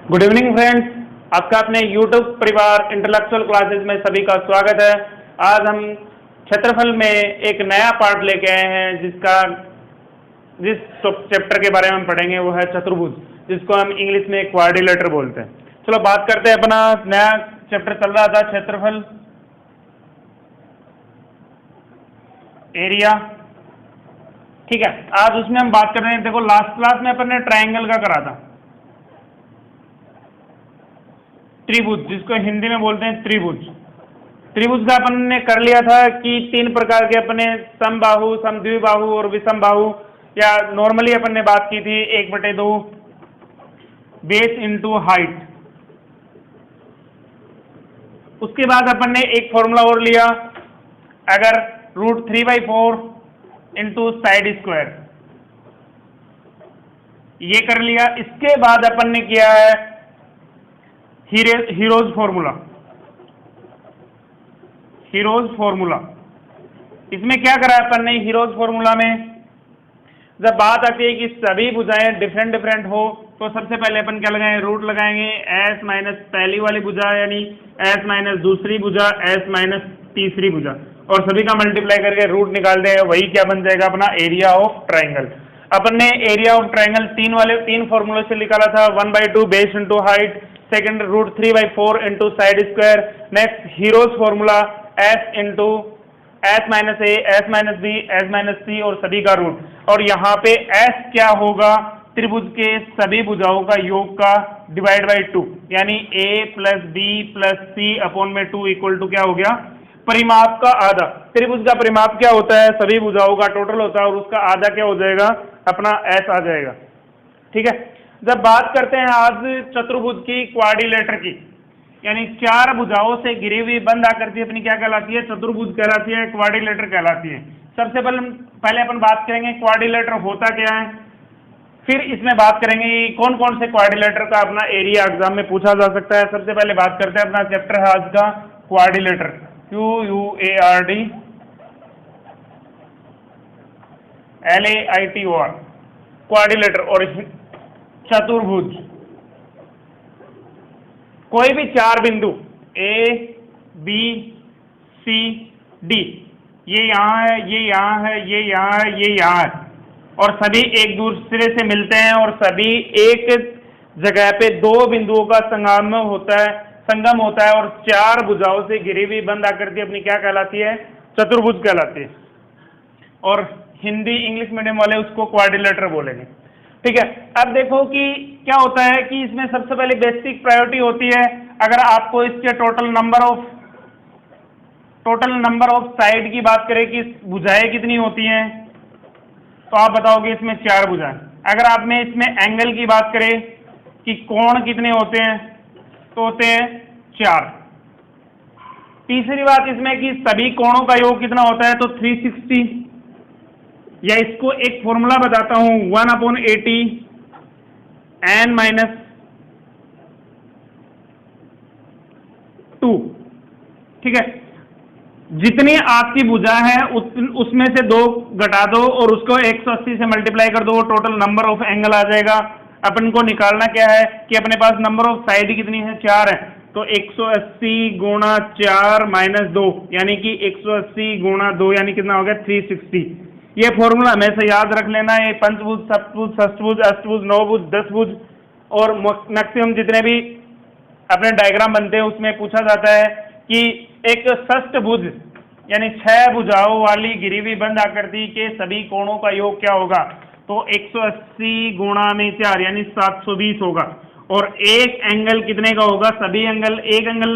Good evening friends, आपका अपने YouTube परिवार इंटेलेक्चुअल क्लासेस में सभी का स्वागत है। आज हम क्षेत्रफल में एक नया पार्ट लेके आए हैं जिस चैप्टर के बारे में हम पढ़ेंगे वो है चतुर्भुज, जिसको हम इंग्लिश में क्वाड्रिलेटरल बोलते हैं। चलो बात करते हैं। अपना नया चैप्टर चल रहा था क्षेत्रफल, एरिया, ठीक है। आज उसमें हम बात कर रहे हैं। देखो लास्ट क्लास में अपन ने ट्राइंगल का करा था, त्रिभुज, जिसको हिंदी में बोलते हैं त्रिभुज। त्रिभुज का अपन ने कर लिया था कि तीन प्रकार के अपने समबाहु, समद्विबाहु और विषमबाहु, या नॉर्मली अपन ने बात की थी 1/2 बेस इंटू हाइट। उसके बाद अपन ने एक फॉर्मूला और लिया, अगर √3/4 इंटू साइड स्क्वायर, ये कर लिया। इसके बाद अपन ने किया है हीरोज फॉर्मूला। हीरोज फॉर्मूला इसमें क्या करा है अपन ने? हीरोज फॉर्मूला में जब बात आती है कि सभी भुजाएं डिफरेंट हो, तो सबसे पहले अपन क्या लगाएंगे? रूट लगाएंगे। s माइनस पहली वाली भुजा यानी s माइनस दूसरी भुजा, s माइनस तीसरी भुजा, और सभी का मल्टीप्लाई करके रूट निकाल देंगे। वही क्या बन जाएगा? अपना एरिया ऑफ ट्राइंगल। अपन ने एरिया ऑफ ट्राइंगल तीन फॉर्मूले से निकाला था। 1/2 base into height, second √3/4 into side square, next heroes formula s into s minus a, s minus b, s minus c और सभी का रूट। और यहाँ पे s क्या होगा? त्रिभुज के सभी भुजाओं का योग का डिवाइड बाई 2, यानी a plus b plus c upon में 2 इक्वल टू क्या हो गया? परिमाप का आधा। त्रिभुज का परिमाप क्या होता है? सभी भुजाओं का टोटल होता है, और उसका आधा क्या हो जाएगा? अपना s आ जाएगा, ठीक है। जब बात करते हैं आज चतुर्भुज की, क्वाड्रिलेटर की, यानी चार भुजाओं से घिरी हुई बंद आकृति अपनी क्या कहलाती है? चतुर्भुज कहलाती है, क्वाड्रिलेटर कहलाती है। सबसे पहले अपन बात करेंगे क्वाड्रिलेटर होता क्या है, फिर इसमें बात करेंगे कौन कौन से क्वाड्रिलेटर का अपना एरिया एग्जाम में पूछा जा सकता है। सबसे पहले बात करते हैं, अपना चैप्टर है आज का क्वाड्रिलेटर, QUARD LAITOR, क्वाड्रिलेटर और चतुर्भुज। कोई भी चार बिंदु A, B, C, D, ये यहाँ है, ये यहाँ है, ये यहाँ है, ये यहाँ है, और सभी एक दूसरे से मिलते हैं, और सभी एक जगह पे दो बिंदुओं का संगम होता है, और चार भुजाओं से घिरी हुई बंद आकृति अपनी क्या कहलाती है? चतुर्भुज कहलाती है। और हिंदी इंग्लिश मीडियम वाले उसको क्वाड्रिलेटर बोलेंगे, ठीक है। अब देखो कि क्या होता है कि इसमें सबसे पहले बेसिक प्रायोरिटी होती है, अगर आपको इसके टोटल नंबर ऑफ साइड की बात करें कि भुजाएं कितनी होती हैं, तो आप बताओगे इसमें चार भुजाएं। अगर आप में इसमें एंगल की बात करें कि कोण कितने होते हैं, तो होते हैं 4। तीसरी बात इसमें कि सभी कोणों का योग कितना होता है, तो 360, या इसको एक फॉर्मूला बताता हूं, 1/80 n माइनस 2, ठीक है। जितनी आपकी भुजा है उसमें से 2 घटा दो और उसको 180 से मल्टीप्लाई कर दो, टोटल नंबर ऑफ एंगल आ जाएगा। अपन को निकालना क्या है कि अपने पास नंबर ऑफ साइड कितनी है? 4 है, तो 180 गुणा 4 माइनस 2, यानी कि 180 गुणा 2 यानी कितना हो गया? 360। ये फॉर्मूला हमेशा याद रख लेना है। पंचभुज, सप्तभुज, षष्ठभुज, अष्टभुज, नवभुज, 10 भुज और मैक्सिमम जितने भी अपने डायग्राम बनते हैं उसमें पूछा जाता है कि एक षष्ठभुज यानी 6 भुजाओं वाली घिरी हुई बंद आकृति के सभी कोणों का योग क्या होगा? तो 180 गुणा में 4 यानी 720 होगा। और एक एंगल कितने का होगा? सभी एंगल, एक एंगल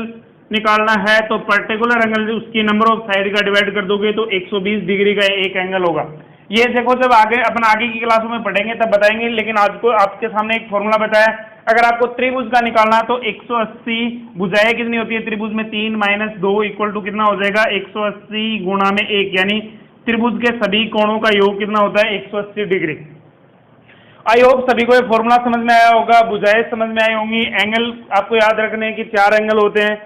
निकालना है तो पर्टिकुलर एंगल उसकी नंबर ऑफ साइड का डिवाइड कर दोगे तो 120 डिग्री का एक एंगल होगा। ये देखो जब आगे की क्लासों में पढ़ेंगे तब बताएंगे, लेकिन आज को आपके सामने एक फॉर्मूला बताया। अगर आपको त्रिभुज का निकालना तो 180 भुजाएं कितनी होती है त्रिभुज में? 3 माइनस 2 इक्वल टू कितना हो जाएगा? 180 गुणा में 1, यानी त्रिभुज के सभी कोणों का योग कितना होता है? 180 डिग्री। आई होप सभी को ये फॉर्मूला समझ में आया होगा, भुजाएं समझ में आई होंगी। एंगल आपको याद रखने हैं कि 4 एंगल होते हैं,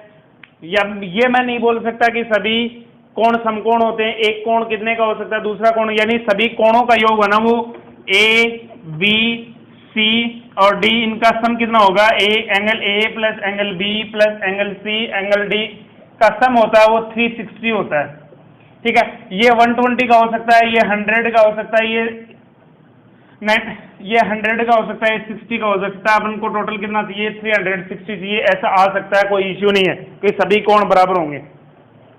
या ये मैं नहीं बोल सकता कि सभी कोण समकोण होते हैं। एक कोण कितने का हो सकता है? दूसरा कोण, यानी सभी कोणों का योग है ना वो A, B, सी और डी, इनका सम कितना होगा, angle A plus angle B plus angle C angle D का सम होता है वो 360 होता है। ठीक है, ये 120 का हो सकता है, ये 100 का हो सकता है, ये 100 का हो सकता है, 60 का हो सकता है। अपन को टोटल कितना चाहिए, 360 चाहिए, ऐसा आ सकता है, कोई इश्यू नहीं है कि सभी कोण बराबर होंगे।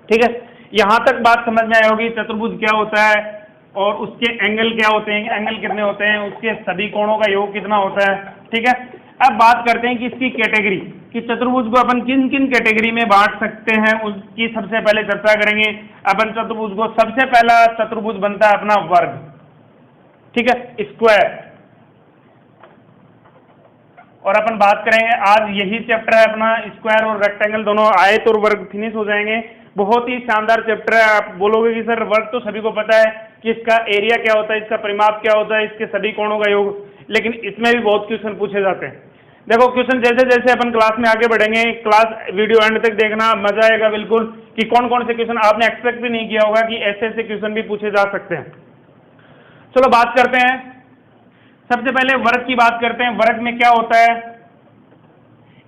ठीक है, यहां तक बात समझ में आई होगी चतुर्भुज क्या होता है और उसके एंगल क्या होते हैं, एंगल कितने होते हैं, उसके सभी कोणों का योग कितना होता है। ठीक है, अब बात करते हैं कि इसकी कैटेगरी, कि चतुर्भुज को अपन किन किन कैटेगरी में बांट सकते हैं, उसकी सबसे पहले चर्चा करेंगे। अपन चतुर्भुज को, सबसे पहला चतुर्भुज बनता है अपना वर्ग। ठीक है, स्क्वायर। और अपन बात करेंगे, आज यही चैप्टर है अपना, स्क्वायर और रेक्टेंगल दोनों आयत और वर्ग फिनिश हो जाएंगे। बहुत ही शानदार चैप्टर है। आप बोलोगे कि सर वर्ग तो सभी को पता है कि इसका एरिया क्या होता है, इसका परिमाप क्या होता है, इसके सभी कोणों का योग, लेकिन इसमें भी बहुत क्वेश्चन पूछे जाते हैं। देखो क्वेश्चन जैसे जैसे अपन क्लास में आगे बढ़ेंगे, क्लास वीडियो एंड तक देखना, मजा आएगा बिल्कुल, कि कौन कौन से क्वेश्चन आपने एक्सपेक्ट भी नहीं किया होगा कि ऐसे ऐसे क्वेश्चन भी पूछे जा सकते हैं। चलो बात करते हैं, सबसे पहले वर्ग की बात करते हैं। वर्ग में क्या होता है,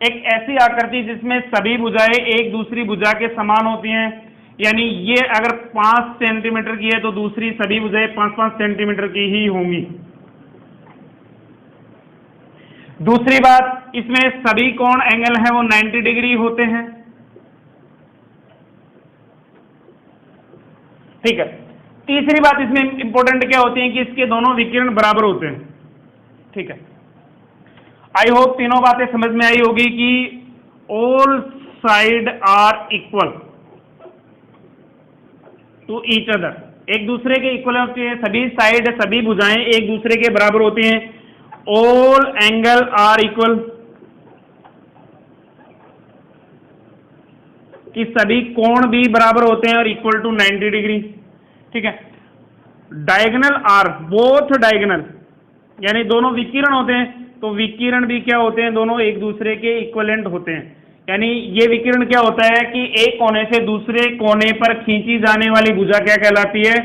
एक ऐसी आकृति जिसमें सभी भुजाएं एक दूसरी भुजा के समान होती हैं, यानी ये अगर 5 सेंटीमीटर की है तो दूसरी सभी भुजाएं 5-5 सेंटीमीटर की ही होंगी। दूसरी बात, इसमें सभी कोण एंगल है वो 90 डिग्री होते हैं। ठीक है, तीसरी बात इसमें इंपॉर्टेंट क्या होती है कि इसके दोनों विकिरण बराबर होते हैं। ठीक है, आई होप तीनों बातें समझ में आई होगी कि all side are equal to each other, एक दूसरे के इक्वल होती है, सभी साइड सभी भुजाएं एक दूसरे के बराबर होती हैं। ऑल एंगल आर इक्वल, कि सभी कोण भी बराबर होते हैं और इक्वल टू 90 डिग्री। ठीक है, डायगोनल आर बोथ डायगोनल, यानी दोनों विकिरण होते हैं, तो विकिरण भी क्या होते हैं, दोनों एक दूसरे के इक्विवेलेंट होते हैं। यानी ये विकिरण क्या होता है कि एक कोने से दूसरे कोने पर खींची जाने वाली भुजा क्या कहलाती है,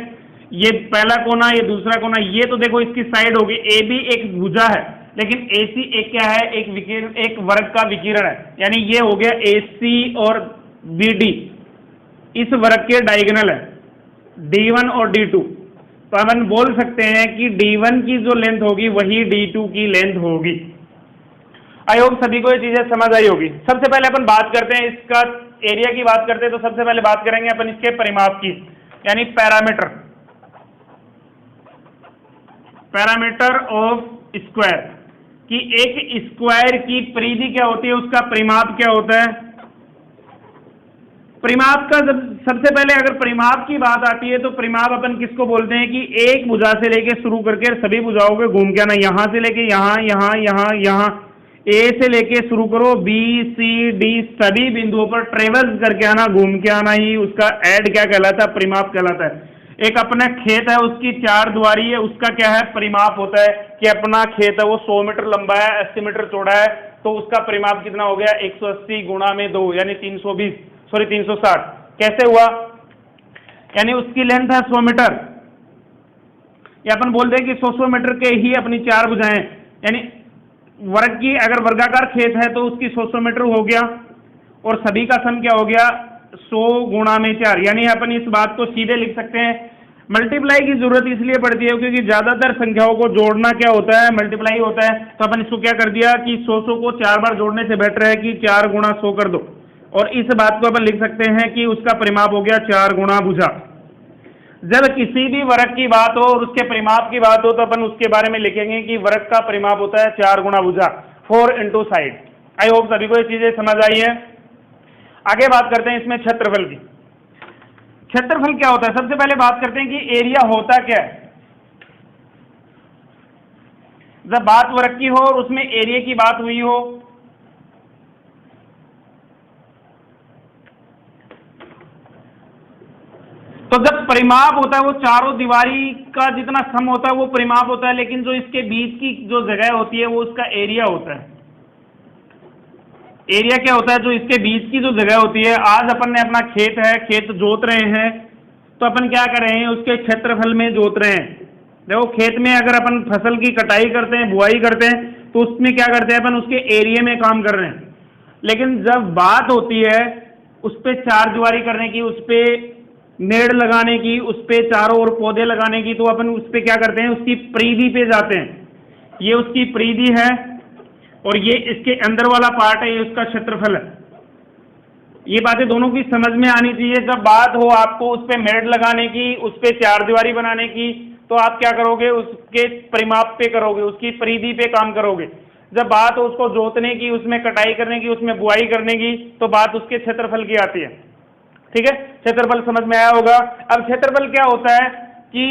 ये पहला कोना, ये दूसरा कोना, ये तो देखो इसकी साइड होगी, ए भी एक भुजा है, लेकिन AC एक क्या है, एक विकिरण, एक वर्ग का विकिरण है। यानी ये हो गया AC और BD इस वर्ग के डायगोनल है, D1 और D2। तो अपन बोल सकते हैं कि D1 की जो लेंथ होगी वही D2 की लेंथ होगी। आई होप सभी को ये चीजें समझ आई होगी। सबसे पहले अपन बात करते हैं, इसका एरिया की बात करते हैं, तो सबसे पहले बात करेंगे अपन इसके परिमाप की, यानी पैरामीटर, पैरामीटर ऑफ स्क्वायर, कि एक स्क्वायर की परिधि क्या होती है, उसका परिमाप क्या होता है। परिमाप का सबसे पहले अगर परिमाप की बात आती है तो परिमाप अपन किसको बोलते हैं कि एक भुजा से लेके शुरू करके सभी भुजाओं के घूम के आना, यहां से लेके यहां यहां यहां यहां, ए से लेके शुरू करो, B C D सभी बिंदुओं पर ट्रेवल्स करके आना, घूम के आना ही उसका ऐड क्या कहलाता है, परिमाप कहलाता है। एक अपना खेत है, उसकी 4 द्वारी है, उसका क्या है, परिमाप होता है कि अपना खेत है वो 100 मीटर लंबा है, 80 मीटर चौड़ा है, तो उसका परिमाप कितना हो गया, 180 गुणा में 2 यानी 360। कैसे हुआ, यानी उसकी लेंथ है 100 मीटर, या अपन बोलते हैं कि 100 मीटर के ही अपनी 4 भुजाएं, यानी वर्ग की अगर वर्गाकार खेत है तो उसकी 100 मीटर हो गया, और सभी का सम क्या हो गया, 100 गुणा में 4। यानी अपन इस बात को सीधे लिख सकते हैं, मल्टीप्लाई की जरूरत इसलिए पड़ती है क्योंकि ज्यादातर संख्याओं को जोड़ना क्या होता है, मल्टीप्लाई होता है। तो अपन इसको क्या कर दिया कि 100 को 4 बार जोड़ने से बेटर है कि 4 गुणा 100 कर दो, और इस बात को अपन लिख सकते हैं कि उसका परिमाप हो गया 4 गुणा भुजा। जब किसी भी वर्ग की बात हो और उसके परिमाप की बात हो तो अपन उसके बारे में लिखेंगे कि वर्ग का परिमाप होता है 4 गुणा भुजा, 4 इंटू साइड। आई होप सभी को ये चीजें समझ आई है। आगे बात करते हैं इसमें क्षेत्रफल की। क्षेत्रफल क्या होता है, सबसे पहले बात करते हैं कि एरिया होता क्या है। जब बात वर्ग की हो और उसमें एरिया की बात हुई हो तो जब परिमाप होता है वो चारों दीवारी का जितना सम होता है वो परिमाप होता है, लेकिन जो इसके बीच की जो जगह होती है वो उसका एरिया होता है। एरिया क्या होता है, जो इसके बीच की जो जगह होती है। आज अपन ने अपना खेत है, खेत जोत रहे हैं, तो अपन क्या कर रहे हैं, उसके क्षेत्रफल में जोत रहे हैं। देखो खेत में अगर अपन फसल की कटाई करते हैं, बुआई करते हैं, तो उसमें क्या करते हैं अपन, उसके एरिया में काम कर रहे हैं। लेकिन जब बात होती है उस पे चार दीवारी करने की, उस पे मेड़ लगाने की, उस पे चारों ओर पौधे लगाने की, तो अपन उस पे क्या करते हैं, उसकी परिधि पे जाते हैं। ये उसकी परिधि है और ये इसके अंदर वाला पार्ट है, ये उसका क्षेत्रफल है। ये बातें दोनों की समझ में आनी चाहिए। जब बात हो आपको उस पे मेड़ लगाने की, उस पे चार दीवारी बनाने की, तो आप क्या करोगे, उसके परिमाप पे करोगे, उसकी परिधि पे काम करोगे। जब बात हो उसको जोतने की, उसमें कटाई करने की, उसमें बुआई करने की, तो बात उसके क्षेत्रफल की आती है। ठीक है, क्षेत्रफल समझ में आया होगा। अब क्षेत्रफल क्या होता है कि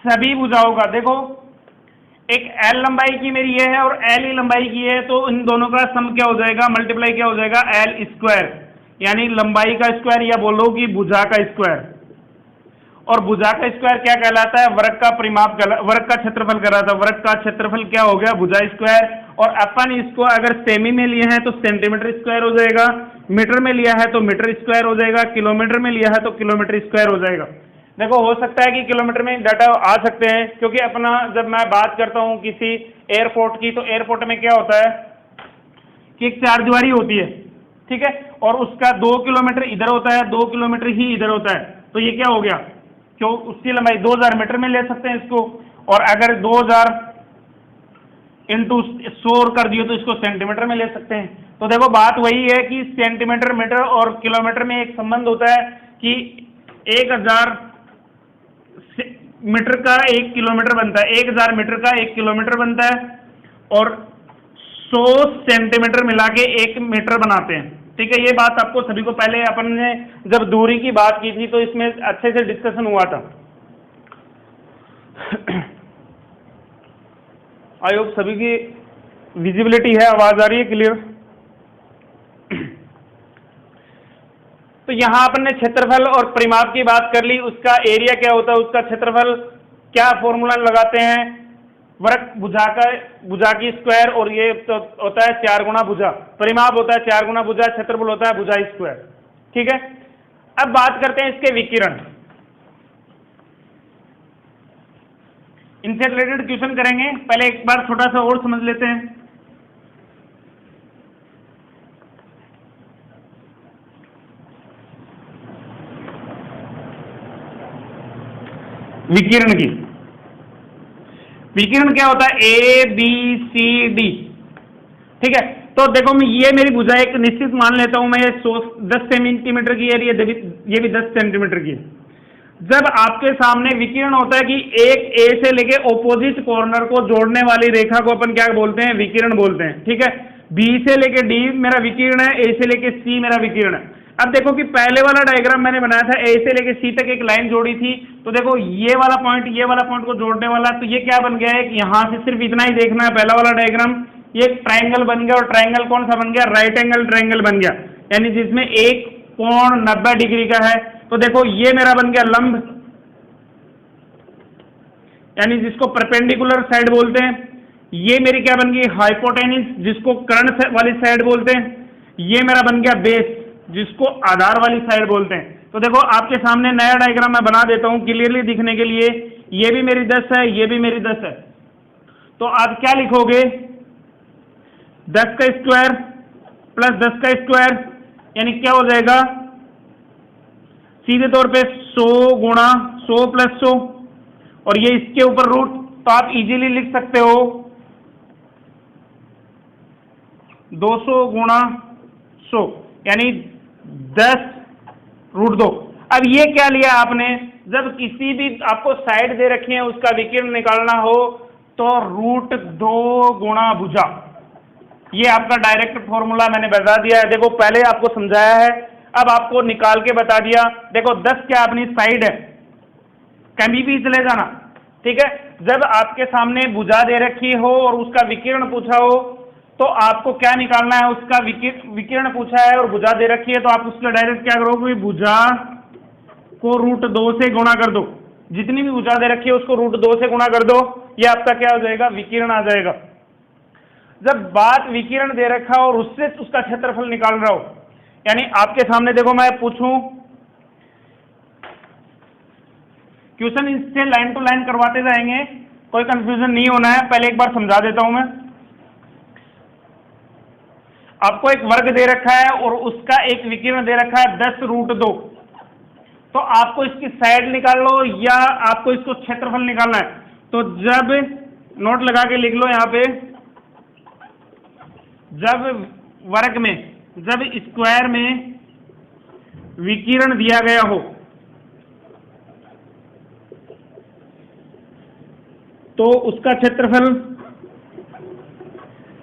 सभी भुजाओं का, देखो एक एल लंबाई की मेरी ये है और एल ही लंबाई की है, तो इन दोनों का सम क्या हो जाएगा, मल्टीप्लाई क्या हो जाएगा, एल स्क्वायर, यानी लंबाई का स्क्वायर, या बोलो कि भुजा का स्क्वायर। और भुजा का स्क्वायर क्या कहलाता है, वर्ग का परिमाप, वर्ग का क्षेत्रफल कहलाता है। वर्ग का क्षेत्रफल क्या हो गया, भुजा स्क्वायर। और अपन इसको अगर सेमी में लिए हैं तो सेंटीमीटर स्क्वायर हो जाएगा, मीटर में लिया है तो मीटर स्क्वायर हो जाएगा, किलोमीटर में लिया है तो किलोमीटर स्क्वायर हो जाएगा। देखो हो सकता है कि किलोमीटर में डाटा आ सकते हैं, क्योंकि अपना जब मैं बात करता हूं किसी एयरपोर्ट की, तो एयरपोर्ट में क्या होता है कि एक चार दीवारी होती है, ठीक है, और उसका 2 किलोमीटर इधर होता है, 2 किलोमीटर ही इधर होता है। तो ये क्या हो गया, क्यों, उसकी लंबाई 2000 मीटर में ले सकते हैं इसको। और अगर 2000 इंटू 100 कर दियो तो इसको सेंटीमीटर में ले सकते हैं। तो देखो बात वही है कि सेंटीमीटर, मीटर और किलोमीटर में एक संबंध होता है कि 1000 मीटर का 1 किलोमीटर बनता है, 1000 मीटर का 1 किलोमीटर बनता है, और 100 सेंटीमीटर मिला के 1 मीटर बनाते हैं। ठीक है, ये बात आपको सभी को पहले अपन ने जब दूरी की बात की थी तो इसमें अच्छे से डिस्कशन हुआ था। आई होप सभी की विजिबिलिटी है, आवाज आ रही है क्लियर। तो यहां अपन ने क्षेत्रफल और परिमाप की बात कर ली, उसका एरिया क्या होता है, उसका क्षेत्रफल क्या फॉर्मूला लगाते हैं, वर्ग भुजा की स्क्वायर, और ये तो होता है 4 गुना भुजा, परिमाप होता है 4 गुना भुजा, क्षेत्रफल होता है भुजा स्क्वायर। ठीक है, अब बात करते हैं इसके विकिरण, इनसे रिलेटेड क्वेश्चन करेंगे। पहले एक बार छोटा सा और समझ लेते हैं। विकिरण की, विकिरण क्या होता है, ए बी सी डी। ठीक है, तो देखो मैं ये मेरी भुजा एक निश्चित मान लेता हूं, मैं ये 10 सेंटीमीटर की है, ये भी 10 सेंटीमीटर की है। जब आपके सामने विकिरण होता है कि एक ए से लेके ऑपोजिट कॉर्नर को जोड़ने वाली रेखा को अपन क्या बोलते हैं, विकिरण बोलते हैं। ठीक है, बी से लेके डी मेरा विकिरण है, ए से लेके सी मेरा विकिरण है। अब देखो कि पहले वाला डायग्राम मैंने बनाया था, ए से लेके सी तक एक लाइन जोड़ी थी, तो देखो ये वाला पॉइंट को जोड़ने वाला, तो ये क्या बन गया है कि यहां से सिर्फ इतना ही देखना है, पहला वाला डायग्राम, ये एक ट्राइंगल बन गया, और ट्राइंगल कौन सा बन गया, राइट एंगल ट्राइंगल बन गया, यानी जिसमें एक कोण 90 डिग्री का है। तो देखो ये मेरा बन गया लंब, यानी जिसको परपेंडिकुलर साइड बोलते हैं। ये मेरी क्या बन गई, हाइपोटेनिस, जिसको कर्ण वाली साइड बोलते हैं। ये मेरा बन गया बेस, जिसको आधार वाली साइड बोलते हैं। तो देखो आपके सामने नया डायग्राम मैं बना देता हूं क्लियरली दिखने के लिए। ये भी मेरी 10 है, ये भी मेरी 10 है, तो आप क्या लिखोगे, 10 का स्क्वायर प्लस 10 का स्क्वायर, यानी क्या हो जाएगा, सीधे तौर पे 100 गुणा 100 प्लस 100, और ये इसके ऊपर रूट, तो आप इजीली लिख सकते हो 200 गुणा 100, यानी 10√2। अब ये क्या लिया आपने, जब किसी भी आपको साइड दे रखी है उसका विकिरण निकालना हो तो √2 गुणा भुजा, ये आपका डायरेक्ट फॉर्मूला मैंने बता दिया है। देखो पहले आपको समझाया है, अब आपको निकाल के बता दिया। देखो 10 क्या अपनी साइड है, कभी भी चले जाना। ठीक है, जब आपके सामने भुजा दे रखी हो और उसका विकिरण पूछा हो तो आपको क्या निकालना है, उसका विकिरण पूछा है और भुजा दे रखी है, तो आप उसका डायरेक्ट क्या करोगे, भुजा को √2 से गुणा कर दो, जितनी भी भुजा दे रखी है उसको √2 से गुणा कर दो, ये आपका क्या हो जाएगा, विकिरण आ जाएगा। जब बात विकिरण दे रखा और उससे उसका क्षेत्रफल निकाल रहा हो, यानी आपके सामने देखो मैं पूछूं क्वेश्चन इससे लाइन टू लाइन करवाते जाएंगे, कोई कंफ्यूजन नहीं होना है। पहले एक बार समझा देता हूं मैं। आपको एक वर्ग दे रखा है और उसका एक विकिरण दे रखा है 10√2, तो आपको इसकी साइड निकाल लो या आपको इसको क्षेत्रफल निकालना है। तो जब नोट लगा के लिख लो यहां पे, जब वर्ग में, जब स्क्वायर में विकिरण दिया गया हो तो उसका क्षेत्रफल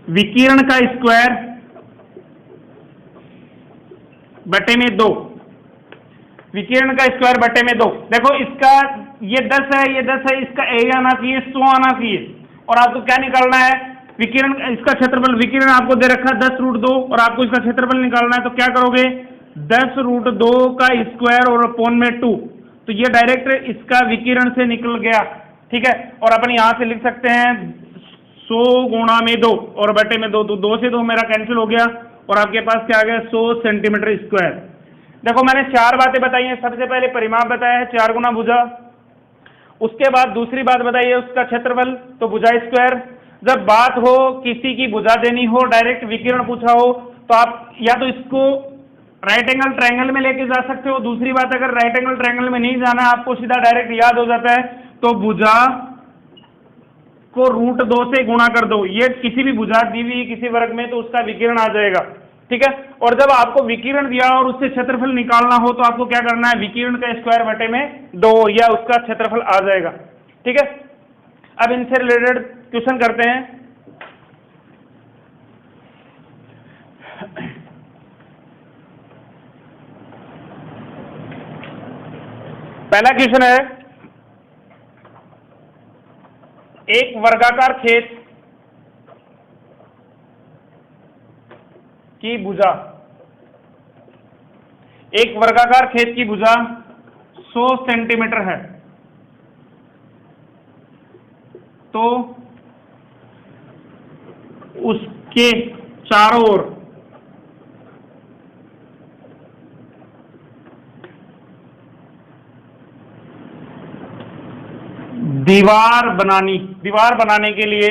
विकिरण का स्क्वायर बटे में 2, विकिरण का स्क्वायर बटे में 2। देखो इसका ये 10 है, ये 10 है, इसका ए आना चाहिए, 100 आना चाहिए। और आपको क्या निकालना है, विकिरण, इसका क्षेत्रफल, विकिरण आपको दे रखा है 10√2 और आपको इसका क्षेत्रफल निकालना है। तो क्या करोगे, 10√2 का स्क्वायर और अपॉन में 2, तो ये डायरेक्ट इसका विकिरण से निकल गया। ठीक है, और अपन यहां से लिख सकते हैं 100 गुणा में 2 और बटे में 2, तो 2 से 2 मेरा कैंसिल हो गया और आपके पास क्या आ गया, 100 सेंटीमीटर स्क्वायर। देखो मैंने 4 बातें बताई हैं। सबसे पहले परिमाप बताया है 4 गुना भुजा, उसके बाद दूसरी बात बताई है उसका क्षेत्रफल, तो भुजा स्क्वायर। जब बात हो किसी की भुजा देनी हो, डायरेक्ट विकिरण पूछा हो, तो आप या तो इसको राइट एंगल ट्रायंगल में लेके जा सकते हो। दूसरी बात, अगर राइट एंगल ट्रायंगल में नहीं जाना, आपको सीधा डायरेक्ट याद हो जाता है, तो भुजा को √2 से गुणा कर दो। ये किसी भी भुजा दी हुई किसी वर्ग में तो उसका विकिरण आ जाएगा। ठीक है, और जब आपको विकिरण दिया और उससे क्षेत्रफल निकालना हो तो आपको क्या करना है, विकिरण का स्क्वायर बटे में 2 या उसका क्षेत्रफल आ जाएगा। ठीक है, अब इनसे रिलेटेड क्वेश्चन करते हैं। पहला क्वेश्चन है, एक वर्गाकार खेत की भुजा, एक वर्गाकार खेत की भुजा 100 सेंटीमीटर है, तो उसके चारों ओर दीवार बनाने के लिए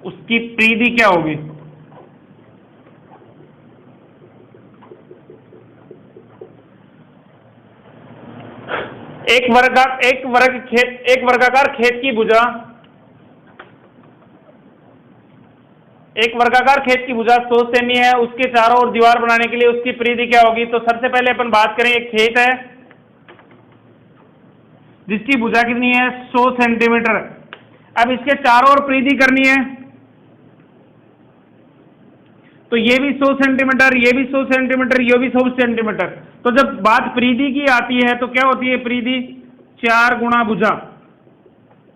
उसकी परिधि क्या होगी। एक वर्गाकार खेत की भुजा, एक वर्गाकार खेत की भुजा 100 सेमी है, उसके चारों ओर दीवार बनाने के लिए उसकी परिधि क्या होगी। तो सबसे पहले अपन बात करें, एक खेत है जिसकी भुजा कितनी है, 100 सेंटीमीटर। अब इसके चारों ओर परिधि करनी है, तो ये भी 100 सेंटीमीटर, ये भी 100 सेंटीमीटर, ये भी 100 सेंटीमीटर। तो जब बात परिधि की आती है तो क्या होती है परिधि, 4 गुणा भुजा।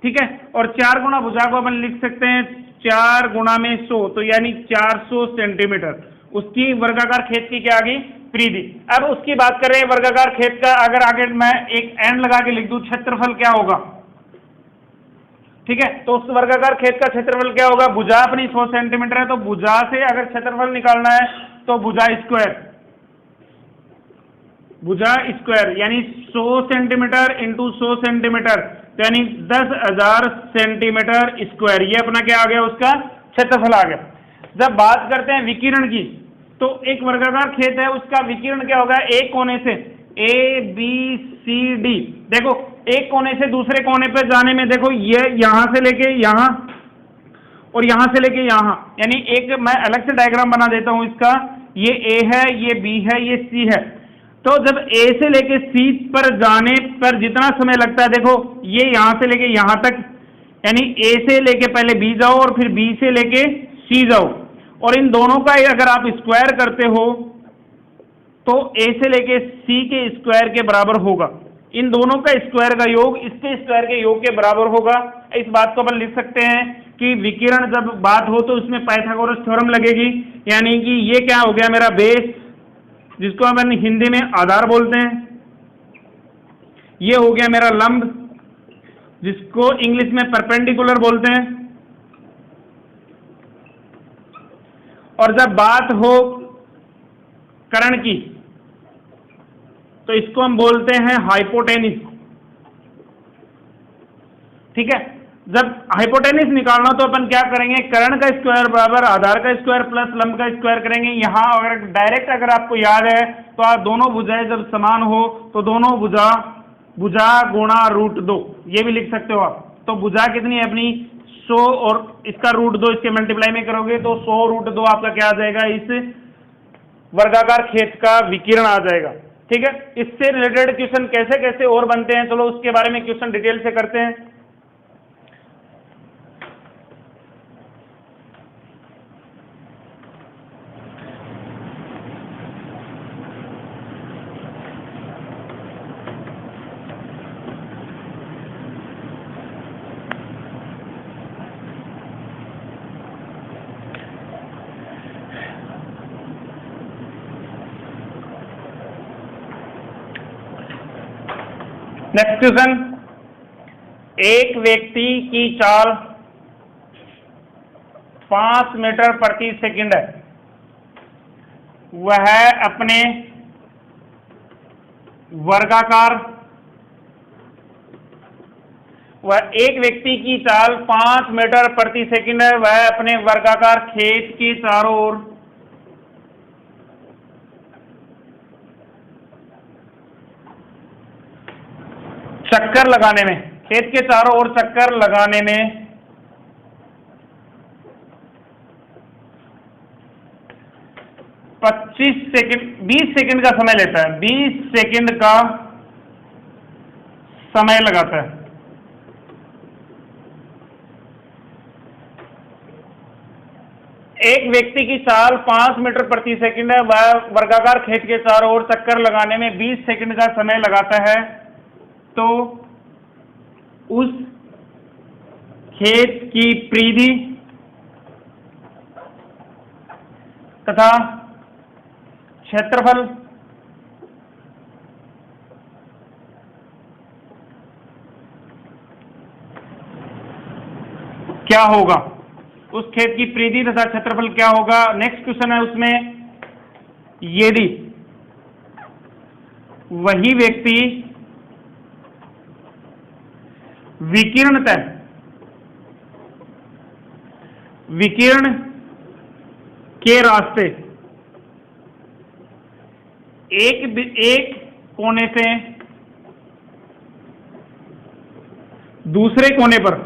ठीक है, और 4 गुणा भुजा को अपन लिख सकते हैं 4 गुणा में 100, तो यानी 400 सेंटीमीटर उसकी वर्गाकार खेत की क्या आ गई, परिधि। अब उसकी बात करें वर्गाकार खेत का, अगर आगे मैं एक एंड लगा के लिख दूं क्षेत्रफल क्या होगा। ठीक है, तो उस वर्गाकार खेत का क्षेत्रफल क्या होगा, भुजा अपनी 100 सेंटीमीटर है, तो भुजा से अगर क्षेत्रफल निकालना है तो भुजा स्क्वायर यानी 100 सेंटीमीटर इंटू 100 सेंटीमीटर, यानी 10,000 सेंटीमीटर स्क्वायर। ये अपना क्या आ गया, उसका क्षेत्रफल आ गया। जब बात करते हैं विकिरण की, तो एक वर्गाकार खेत है, उसका विकिरण क्या होगा, एक कोने से ABCD, देखो एक कोने से दूसरे कोने पे जाने में, देखो ये यहां से लेके यहां और यहां से लेके यहां, यानी एक मैं अलग से डायग्राम बना देता हूं इसका, ये A है, ये B है, ये C है। तो जब A से लेके C पर जाने पर जितना समय लगता है, देखो ये यहां से लेके यहां तक, यानी A से लेके पहले B जाओ और फिर B से लेके C जाओ, और इन दोनों का अगर आप स्क्वायर करते हो तो A से लेके C के स्क्वायर के बराबर होगा। इन दोनों का स्क्वायर का योग इसके स्क्वायर के योग के बराबर होगा। इस बात को अपन लिख सकते हैं कि विकिरण जब बात हो तो इसमें पाइथागोरस थ्योरम लगेगी, यानी कि ये क्या हो गया मेरा बेस, जिसको अपन हिंदी में आधार बोलते हैं। ये हो गया मेरा लंब, जिसको इंग्लिश में परपेंडिकुलर बोलते हैं। और जब बात हो कर्ण की तो इसको हम बोलते हैं हाइपोटेनिस। ठीक है, जब हाइपोटेनिस निकालना तो अपन क्या करेंगे, कर्ण का स्क्वायर बराबर आधार का स्क्वायर प्लस लंब का स्क्वायर करेंगे। यहां अगर डायरेक्ट अगर आपको याद है तो आप दोनों भुजाएं जब समान हो तो दोनों भुजा गुणा √2 ये भी लिख सकते हो आप। तो भुजा कितनी है अपनी 100 और इसका √2 इसके मल्टीप्लाई में करोगे तो 100 √2 आपका क्या आ जाएगा, इस वर्गाकार खेत का विकिरण आ जाएगा। ठीक है, इससे रिलेटेड क्वेश्चन कैसे कैसे और बनते हैं, चलो उसके बारे में क्वेश्चन डिटेल से करते हैं। नेक्स्ट क्वेश्चन, एक व्यक्ति की चाल 5 मीटर प्रति सेकंड है। वह अपने वर्गाकार एक व्यक्ति की चाल 5 मीटर प्रति सेकंड है। वह अपने वर्गाकार खेत के चारों ओर चक्कर लगाने में, खेत के चारों ओर चक्कर लगाने में 20 सेकंड का समय लेता है। 20 सेकंड का समय लगाता है। एक व्यक्ति की चाल 5 मीटर प्रति सेकंड है। वह वर्गाकार खेत के चारों ओर चक्कर लगाने में 20 सेकंड का समय लगाता है। तो उस खेत की परिधि तथा क्षेत्रफल क्या होगा, उस खेत की परिधि तथा क्षेत्रफल क्या होगा। नेक्स्ट क्वेश्चन है उसमें, यदि वही व्यक्ति विकिरण के रास्ते एक कोने से दूसरे कोने पर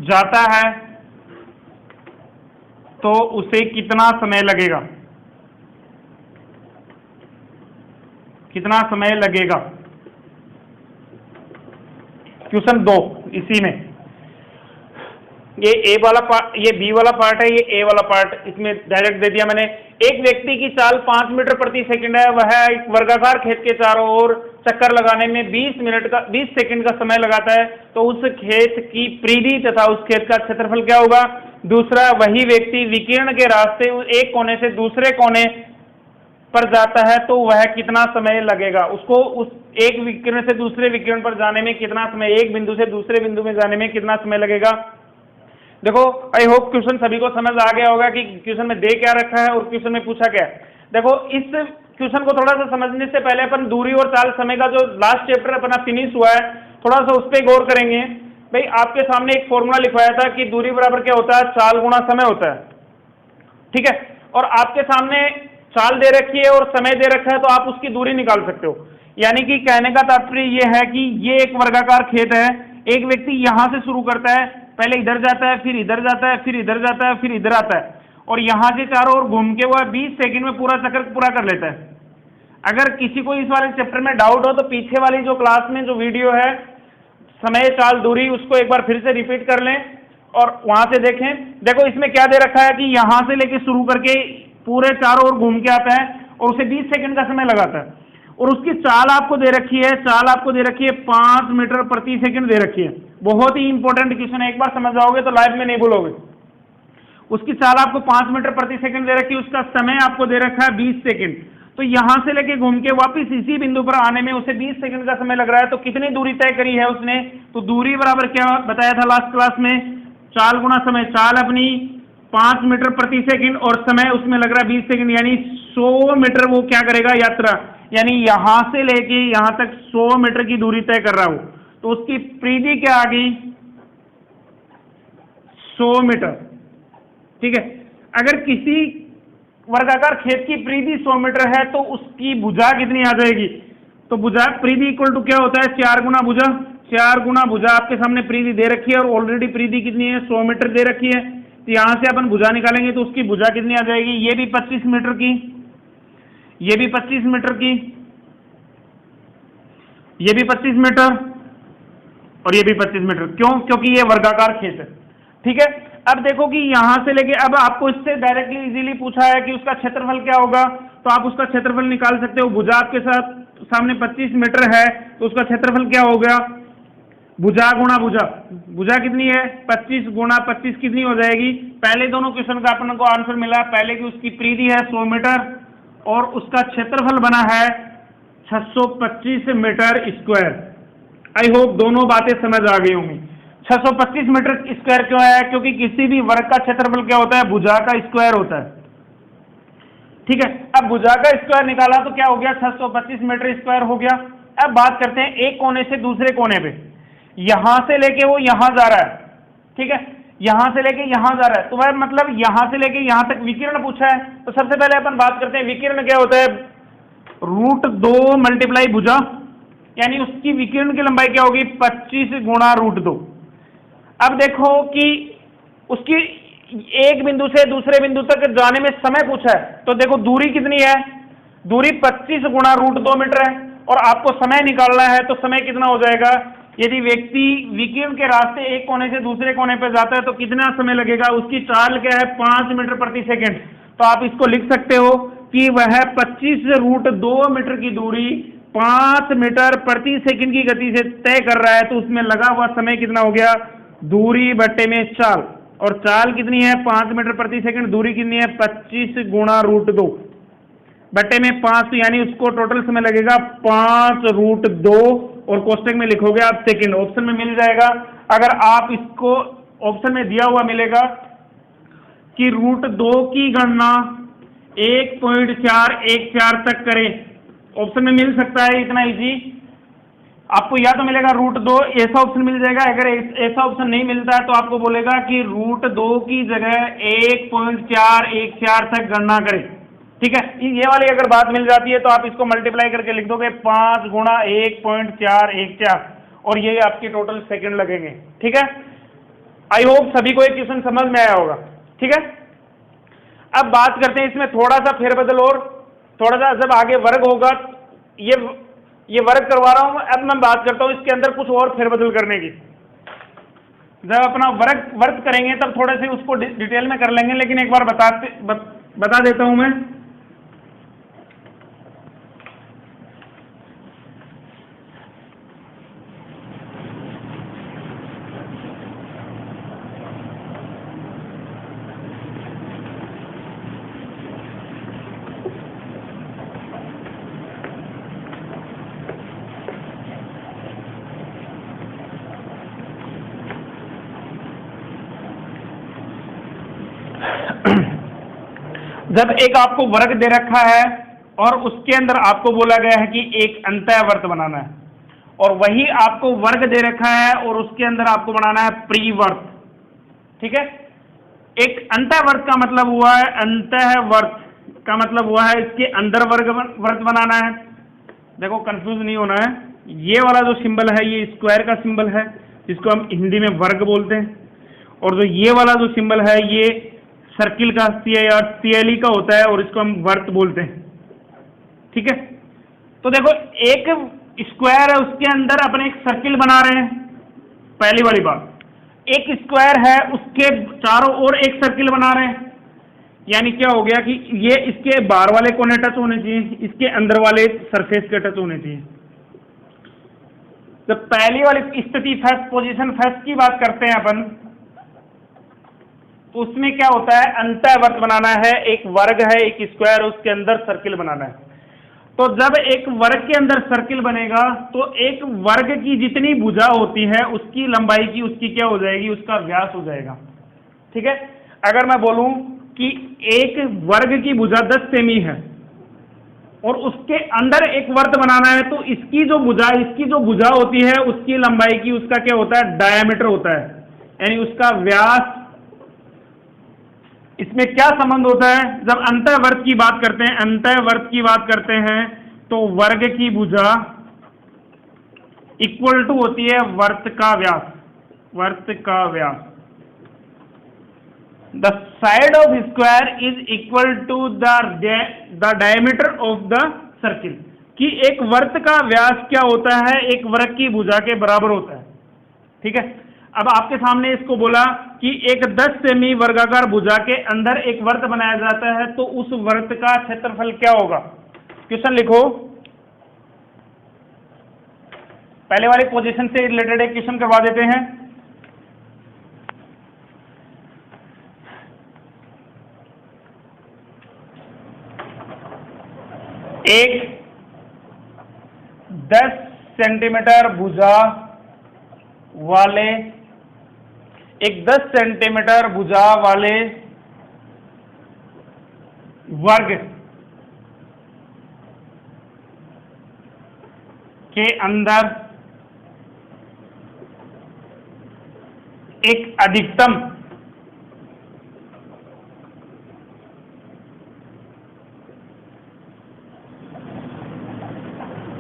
जाता है तो उसे कितना समय लगेगा, कितना समय लगेगा। क्वेश्चन 2 इसी में, ये ए वाला पार्ट, ये बी वाला पार्ट है, ये ए वाला पार्ट इसमें डायरेक्ट दे दिया मैंने। एक व्यक्ति की चाल 5 मीटर प्रति सेकंड है। वह एक वर्गाकार खेत के चारों ओर चक्कर लगाने में 20 सेकंड का समय लगाता है। तो उस खेत की परिधि तथा उस खेत का क्षेत्रफल क्या होगा। दूसरा, वही व्यक्ति विकिरण के रास्ते एक कोने से दूसरे कोने पर जाता है तो वह कितना समय लगेगा। उसको उस एक विकिरण से दूसरे विकिरण पर जाने में कितना समय, एक बिंदु से दूसरे बिंदु में जाने में कितना समय लगेगा। देखो, आई होप क्वेश्चन सभी को समझ आ गया होगा कि क्वेश्चन में दे क्या रखा है और क्वेश्चन में पूछा क्या है। देखो, इस क्वेश्चन को थोड़ा सा समझने से पहले अपन दूरी और चाल समय का जो लास्ट चैप्टर अपना फिनिश हुआ है थोड़ा सा उस पर गौर करेंगे। भाई, आपके सामने एक फॉर्मूला लिखवाया था कि दूरी बराबर क्या होता है, चाल गुणा समय होता है। ठीक है, और आपके सामने चाल दे रखी है और समय दे रखा है तो आप उसकी दूरी निकाल सकते हो। यानी कि कहने का तात्पर्य ये है कि ये एक वर्गाकार खेत है। एक व्यक्ति यहां से शुरू करता है, पहले इधर जाता है, फिर इधर जाता है, फिर इधर जाता है, फिर इधर आता है और यहां से चारों ओर घूम के वह 20 सेकंड में पूरा चक्कर पूरा कर लेता है। अगर किसी को इस वाले चैप्टर में डाउट हो तो पीछे वाली जो क्लास में जो वीडियो है समय चाल दूरी, उसको एक बार फिर से रिपीट कर लें और वहां से देखें। देखो, इसमें क्या दे रखा है कि यहां से लेके शुरू करके पूरे चारों ओर घूम के आता है और उसे 20 सेकंड का समय लगाता है और उसकी चाल आपको दे रखी है, 5 मीटर प्रति सेकंड दे रखी है। बहुत ही इंपॉर्टेंट क्वेश्चन है, एक बार समझ जाओगे तो लाइफ में नहीं भूलोगे। उसकी चाल आपको 5 मीटर प्रति सेकंड दे रखी है, उसका समय आपको दे रखा है 20 सेकंड। तो यहां से लेके घूम के वापस इसी बिंदु पर आने में उसे 20 सेकंड का समय लग रहा है। तो कितनी दूरी तय करी है उसने? तो दूरी बराबर क्या बताया था लास्ट क्लास में? चाल गुना समय। चाल अपनी 5 मीटर प्रति सेकंड और समय उसमें लग रहा है 20 सेकंड, यानी 100 मीटर वो क्या करेगा? यात्रा, यानी यहां से लेके यहां तक 100 मीटर की दूरी तय कर रहा हूं। तो उसकी परिधि क्या आ गई? 100 मीटर। ठीक है, अगर किसी वर्गाकार खेत की परिधि 100 मीटर है तो उसकी भुजा कितनी आ जाएगी? तो भुजा परिधि इक्वल टू क्या होता है? 4 गुना भुजा। 4 गुना भुजा, आपके सामने परिधि दे रखी है और ऑलरेडी परिधि कितनी है? 100 मीटर दे रखी है। तो यहां से अपन भुजा निकालेंगे तो उसकी भुजा कितनी आ जाएगी? ये भी 25 मीटर की, ये भी 25 मीटर की, ये भी 25 मीटर और ये भी 25 मीटर। क्यों? क्योंकि ये वर्गाकार खेत है। ठीक है, अब देखो कि यहां से लेके अब आपको इससे डायरेक्टली इजीली पूछा है कि उसका क्षेत्रफल क्या होगा, तो आप उसका क्षेत्रफल निकाल सकते हो। भुजा आपके साथ सामने 25 मीटर है तो उसका क्षेत्रफल क्या हो गया? भुजा गुणा भुजा। भुजा कितनी है? 25 गुणा 25 कितनी हो जाएगी? पहले दोनों क्वेश्चन का अपन को आंसर मिला। पहले की उसकी परिधि है 100 मीटर और उसका क्षेत्रफल बना है 625 मीटर स्क्वायर। आई होप दोनों बातें समझ आ गई होंगी। 625 मीटर स्क्वायर क्यों है? क्योंकि किसी भी वर्ग का क्षेत्रफल क्या होता है? भुजा का स्क्वायर होता है। ठीक है, अब भुजा का स्क्वायर निकाला तो क्या हो गया? 625 मीटर स्क्वायर हो गया। अब बात करते हैं एक कोने से दूसरे कोने पे। यहां से लेके वो यहां जा रहा है। ठीक है, यहां से लेके यहां जा रहा है, तो वह मतलब यहां से लेके यहां तक विकिरण पूछा है। तो सबसे पहले अपन बात करते हैं विकिरण क्या होता है? √2 मल्टीप्लाई भुजा, यानी उसकी विकिरण की लंबाई क्या होगी? 25 गुणा √2। अब देखो कि उसकी एक बिंदु से दूसरे बिंदु तक जाने में समय पूछा है, तो देखो दूरी कितनी है? दूरी 25 गुणा √2 मीटर है और आपको समय निकालना है। तो समय कितना हो जाएगा? यदि व्यक्ति विकिरण के रास्ते एक कोने से दूसरे कोने पर जाता है तो कितना समय लगेगा? उसकी चाल क्या है? 5 मीटर प्रति सेकंड। तो आप इसको लिख सकते हो कि वह 25 √2 मीटर की दूरी 5 मीटर प्रति सेकंड की गति से तय कर रहा है। तो उसमें लगा हुआ समय कितना हो गया? दूरी बट्टे में चाल, और चाल कितनी है? 5 मीटर प्रति सेकंड। दूरी कितनी है? 25 गुणा √2 बट्टे में 5, तो यानी उसको टोटल समय लगेगा 5 √2 और कोष्टक में लिखोगे आप सेकंड। ऑप्शन में मिल जाएगा। अगर आप इसको ऑप्शन में दिया हुआ मिलेगा कि √2 की गणना 1.414 तक करें, ऑप्शन में मिल सकता है। इतना इजी आपको या तो मिलेगा √2, ऐसा ऑप्शन मिल जाएगा। अगर ऐसा ऑप्शन नहीं मिलता है तो आपको बोलेगा कि √2 की जगह 1.414 तक गणना करें। ठीक है, ये वाली अगर बात मिल जाती है तो आप इसको मल्टीप्लाई करके लिख दोगे 5 गुणा 1.414 और ये आपके टोटल सेकंड लगेंगे। ठीक है, आई होप सभी को एक क्वेश्चन समझ में आया होगा। ठीक है, अब बात करते हैं इसमें थोड़ा सा फेरबदल और थोड़ा सा जब आगे वर्ग होगा, ये वर्ग करवा रहा हूं। अब मैं बात करता हूं इसके अंदर कुछ और फेरबदल करने की। जब अपना वर्ग करेंगे तब थोड़े से उसको डिटेल में कर लेंगे, लेकिन एक बार बता देता हूं मैं। जब एक आपको वर्ग दे रखा है और उसके अंदर आपको बोला गया है कि एक अंतःवर्त बनाना है, और वही आपको वर्ग दे रखा है और उसके अंदर आपको बनाना है परिवर्त। ठीक है, एक अंतःवर्त का मतलब हुआ है, अंतःवर्त का मतलब हुआ है इसके अंदर वर्त बनाना है। देखो कंफ्यूज नहीं होना है, ये वाला जो सिंबल है ये स्क्वायर का सिंबल है जिसको हम हिंदी में वर्ग बोलते हैं, और जो ये वाला जो सिंबल है ये सर्किल का CLE का होता है और इसको हम वर्त बोलते हैं। ठीक है, तो देखो एक स्क्वायर है उसके अंदर अपन एक सर्किल बना रहे हैं। पहली वाली बात, एक स्क्वायर है उसके चारों ओर एक सर्किल बना रहे हैं, यानी क्या हो गया कि ये इसके बाहर वाले कोने टच होने चाहिए, इसके अंदर वाले सरफेस के टच होने चाहिए। जब पहली वाली स्थिति फर्स्ट पोजीशन फर्स्ट की बात करते हैं अपन, तो उसमें क्या होता है, अंतःवर्त बनाना है, एक वर्ग है, एक स्क्वायर, उसके अंदर सर्किल बनाना है। तो जब एक वर्ग के अंदर सर्किल बनेगा तो एक वर्ग की जितनी भुजा होती है उसकी लंबाई की उसकी क्या हो जाएगी, उसका व्यास हो जाएगा। ठीक है, अगर मैं बोलूं कि एक वर्ग की भुजा 10 सेमी है और उसके अंदर एक वर्त बनाना है, तो इसकी जो भुजा होती है उसकी लंबाई की उसका क्या होता है, डायामीटर होता है, यानी उसका व्यास। इसमें क्या संबंध होता है, जब अंतःवर्त की बात करते हैं, अंतःवर्त की बात करते हैं तो वर्ग की भुजा इक्वल टू होती है वर्त का व्यास, वर्त का व्यास। The side of square is equal to the diameter of the circle, कि एक वर्त का व्यास क्या होता है, एक वर्ग की भुजा के बराबर होता है। ठीक है, अब आपके सामने इसको बोला कि एक 10 सेमी वर्गाकार भुजा के अंदर एक वर्त बनाया जाता है, तो उस वर्त का क्षेत्रफल क्या होगा। क्वेश्चन लिखो, पहले वाली पोजीशन से रिलेटेड एक क्वेश्चन करवा देते हैं। एक 10 सेंटीमीटर भुजा वाले, एक 10 सेंटीमीटर भुजा वाले वर्ग के अंदर एक अधिकतम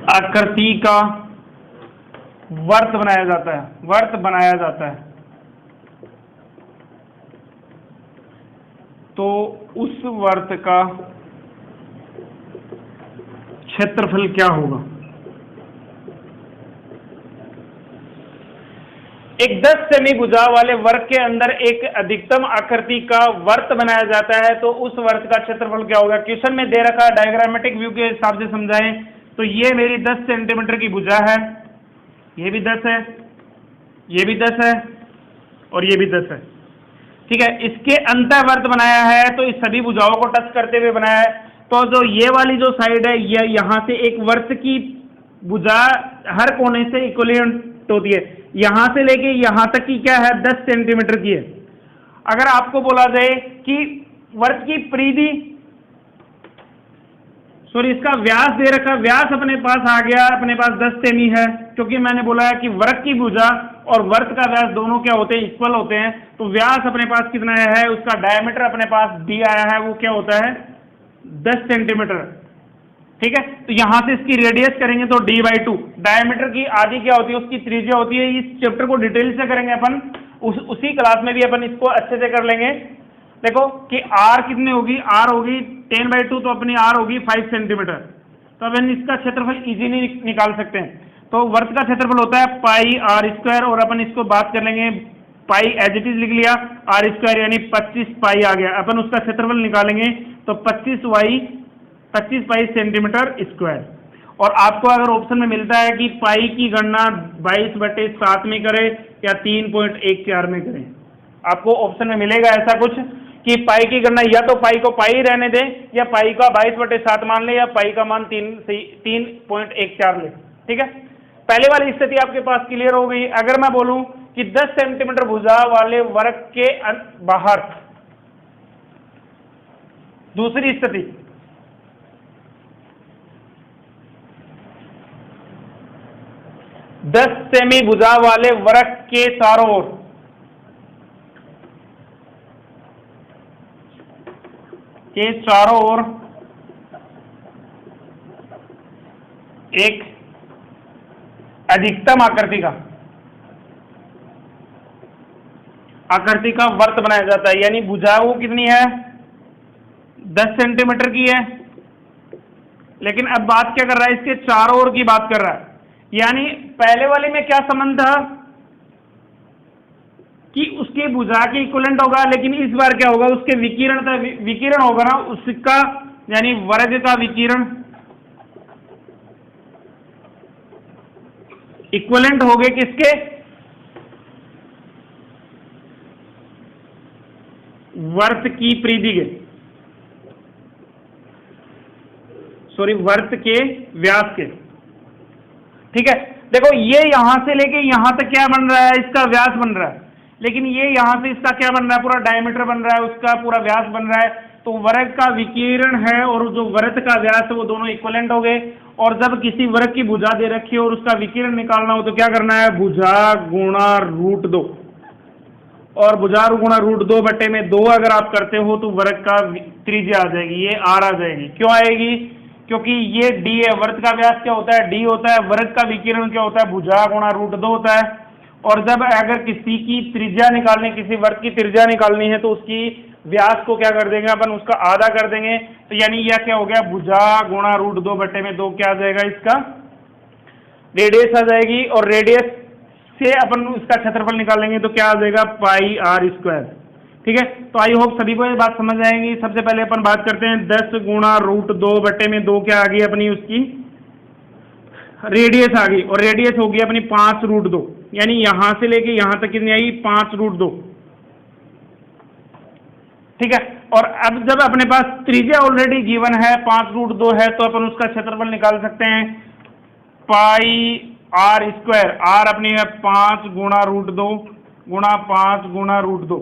आकृति का वर्त बनाया जाता है, वर्त बनाया जाता है, तो उस वर्त का क्षेत्रफल क्या होगा। एक 10 सेमी भुजा वाले वर्ग के अंदर एक अधिकतम आकृति का वर्त बनाया जाता है, तो उस वर्त का क्षेत्रफल क्या होगा। क्वेश्चन में दे रखा है, डायग्रामेटिक व्यू के हिसाब से समझाएं तो ये मेरी 10 सेंटीमीटर की भुजा है, ये भी 10 है, ये भी 10 है और ये भी 10 है। ठीक है, इसके अंतःवर्त बनाया है तो इस सभी भुजाओं को टच करते हुए बनाया है। तो जो ये वाली जो साइड है, ये यहां से एक वर्त की भुजा हर कोने से इक्विवेलेंट होती है, यहां से लेके यहां तक की क्या है, 10 सेंटीमीटर की है। अगर आपको बोला जाए कि वर्त की परिधि, सॉरी इसका व्यास दे रखा, व्यास अपने पास आ गया, अपने पास 10 सेमी है, क्योंकि मैंने बोला है कि वर्ग की भुजा और वर्त का व्यास दोनों क्या होते हैं, इक्वल होते हैं। तो व्यास अपने पास कितना है, उसका डायमीटर अपने पास डी आया है, वो क्या होता है 10 सेंटीमीटर। ठीक है, तो यहां से इसकी रेडियस करेंगे तो d/2, डायमीटर की आधी क्या होती है, उसकी त्रिज्या होती है। इस चैप्टर को डिटेल से करेंगे अपन, उसी क्लास में भी अपन इसको अच्छे से कर लेंगे। देखो कि r कितनी होगी, r होगी 10/2, तो अपनी r होगी 5 सेंटीमीटर। तो अपन इसका क्षेत्रफल इजीली निकाल सकते हैं। तो वर्त का क्षेत्रफल होता है पाई r स्क्वायर, और अपन इसको बात कर लेंगे, पाई एज इट इज लिख लिया, r स्क्वायर यानी 25 पाई आ गया। अपन उसका क्षेत्रफल निकालेंगे तो 25 पाई सेंटीमीटर स्क्वायर। और आपको अगर ऑप्शन में मिलता है कि पाई की गणना 22/7 में करें या 3.14 में करें, आपको ऑप्शन में मिलेगा ऐसा कुछ कि पाई की गणना या तो पाई को पाई रहने दें, या पाई का 22/7 मान ले, या पाई का मान 3.14 ले। ठीक है, पहले वाली स्थिति आपके पास क्लियर हो गई। अगर मैं बोलूं कि 10 सेंटीमीटर भुजा वाले वर्ग के बाहर दूसरी स्थिति, दस सेमी भुजा वाले वर्ग के चारों ओर एक अधिकतम आकृति का वर्त बनाया जाता है, यानी भुजा वो कितनी है, 10 सेंटीमीटर की है। लेकिन अब बात क्या कर रहा है, इसके चारों ओर की बात कर रहा है। यानी पहले वाले में क्या संबंध था कि उसके भुजा के इक्विवेलेंट होगा, लेकिन इस बार क्या होगा, उसके विकिरण होगा ना उसका, यानी वर्ग का विकिरण इक्विवेलेंट हो गए किसके, वर्त की परिधि के। सॉरी वृत्त के व्यास के। ठीक है, देखो ये यहां से लेके यहां तक क्या बन रहा है, इसका व्यास बन रहा है, लेकिन ये यहां से इसका क्या बन रहा है, पूरा डायमीटर बन रहा है, उसका पूरा व्यास बन रहा है। तो वर्ग का विकीर्ण है और जो वृत्त का व्यास है वो दोनों इक्विवेलेंट हो गए। और जब किसी वर्ग की भुजा दे रखी है और उसका विकीर्ण निकालना हो तो क्या करना है, भुजा गुणा √2, और भुजा गुणा √2 बटे में 2 अगर आप करते हो तो वर्ग का त्रिज्या आ जाएगी, ये r आ जाएगी। क्यों आएगी, क्योंकि ये d है, वृत्त का व्यास क्या होता है, d होता है, वर्ग का विकीर्ण क्या होता है, भुजा गुणा √2 होता है। और जब अगर किसी की त्रिज्या निकालनी, किसी वर्ग की त्रिज्या निकालनी है तो उसकी व्यास को क्या कर देंगे अपन, उसका आधा कर देंगे। तो यानी यह क्या हो गया, भुजा गुणा √2 बटे में 2 क्या आ जाएगा, इसका रेडियस आ जाएगी। और रेडियस से अपन उसका क्षेत्रफल निकालेंगे तो क्या आ जाएगा, पाई r²। ठीक है, तो आई होप सभी को ये बात समझ आएगी। सबसे पहले अपन बात करते हैं 10 गुणा √2 बटे में 2 क्या आ गई अपनी, उसकी रेडियस आ गई, और रेडियस होगी अपनी 5√2, यानी यहां से लेके यहां तक कितनी आई, 5√2। ठीक है, और अब जब अपने पास त्रिज्या ऑलरेडी गिवन है 5√2 है तो अपन उसका क्षेत्रफल निकाल सकते हैं, पाई r², r अपनी है 5 गुणा √2 गुणा 5 गुणा √2।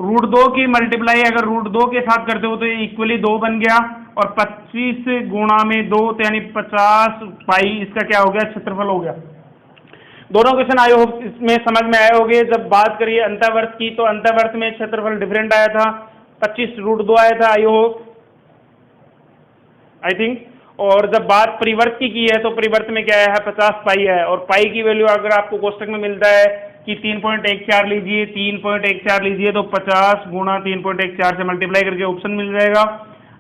√2 की मल्टीप्लाई अगर √2 के साथ करते हो तो ये इक्वली 2 बन गया, और 25 गुणा में 2 तो यानी 50 पाई इसका क्या हो गया, क्षेत्रफल हो गया। दोनों क्वेश्चन आई होप इसमें समझ में आए होंगे। जब बात करिए अंतःवर्त की तो अंतःवर्त में क्षेत्रफल डिफरेंट आया था, 25√2 आया था आई होप, आई थिंक। और जब बात परिवर्त की है तो परिवर्त में क्या है, 50 पाई है। और पाई की वैल्यू अगर आपको कोष्टक में मिलता है कि 3.14 लीजिए, 3.14 लीजिए तो 50 गुणा 3.14 से मल्टीप्लाई करके ऑप्शन मिल जाएगा।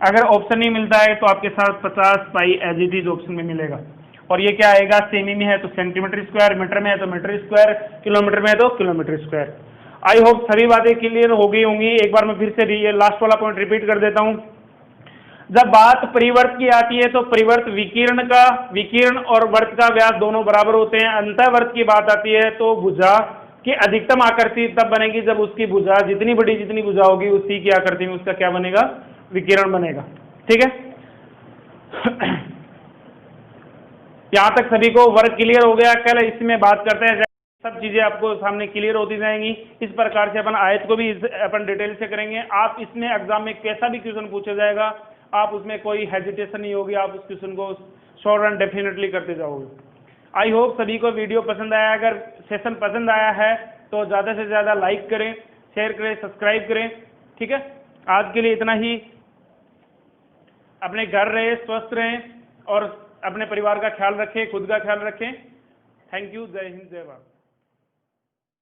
अगर ऑप्शन नहीं मिलता है तो आपके साथ 50 पाई एज इट इज ऑप्शन में मिलेगा। और ये क्या आएगा, सेमी में है तो सेंटीमीटर स्क्वायर, मीटर में है तो मीटर स्क्वायर, किलोमीटर में है तो किलोमीटर स्क्वायर। आई होप सभी बातें क्लियर हो गई होंगी। एक बार मैं फिर से लास्ट वाला पॉइंट रिपीट कर देता हूँ। जब बात परिवर्त की आती है तो परिवर्त विकीर्ण और वर्त का व्यास दोनों बराबर होते हैं। अंतःवर्त की बात आती है तो भुजा की अधिकतम आकृति तब बनेगी जब उसकी भुजा जितनी बड़ी जितनी भुजा होगी उसी की आकृति में उसका क्या बनेगा, विकिरण बनेगा। ठीक है, यहाँ तक सभी को वर्ग क्लियर हो गया। कल इसमें बात करते हैं, सब चीजें आपको सामने क्लियर होती जाएंगी। इस प्रकार से अपन आयत को भी अपन डिटेल से करेंगे। आप इसमें एग्जाम में कैसा भी क्वेश्चन पूछा जाएगा आप उसमें कोई हेजिटेशन नहीं होगी, आप उस क्वेश्चन को श्योर एंड डेफिनेटली करते जाओगे। आई होप सभी को वीडियो पसंद आया। अगर सेशन पसंद आया है तो ज़्यादा से ज़्यादा लाइक करें, शेयर करें, सब्सक्राइब करें। ठीक है, आज के लिए इतना ही। अपने घर रहे, स्वस्थ रहें और अपने परिवार का ख्याल रखें, खुद का ख्याल रखें। Thank you. जय हिंद, जय भारत।